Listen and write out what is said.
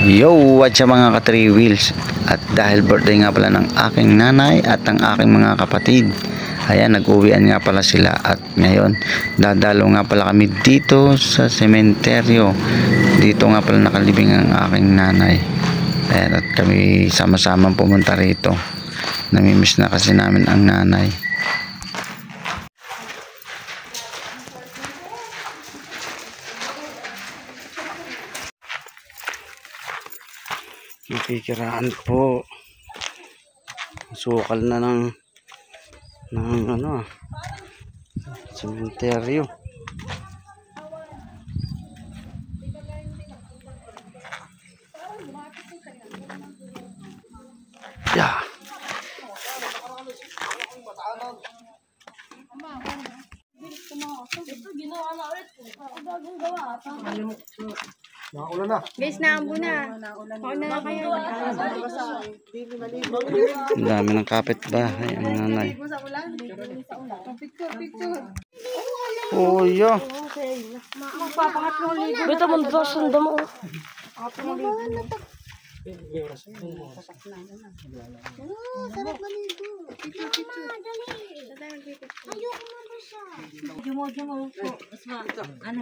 Yo, what's up mga ka-3 wheels? At dahil birthday nga pala ng aking nanay at ang aking mga kapatid, ayan, nag-uwian nga pala sila. At ngayon, dadalo nga pala kami dito sa sementeryo. Dito nga pala nakalibing ang aking nanay. Ayan, at kami sama-sama pumunta rito. Namimiss na kasi namin ang nanay. Nakikiraan po. Sukal na ng sementeryo. Yeah. Naulan na. Guys, naambo na. Mauna na kayo. Ang dami ng kapitbahay ang nanay. Oh, yeah. Bito mo ba sunda mo? Sarap maligo. Ayoko na ba siya? Jumo po. Ano,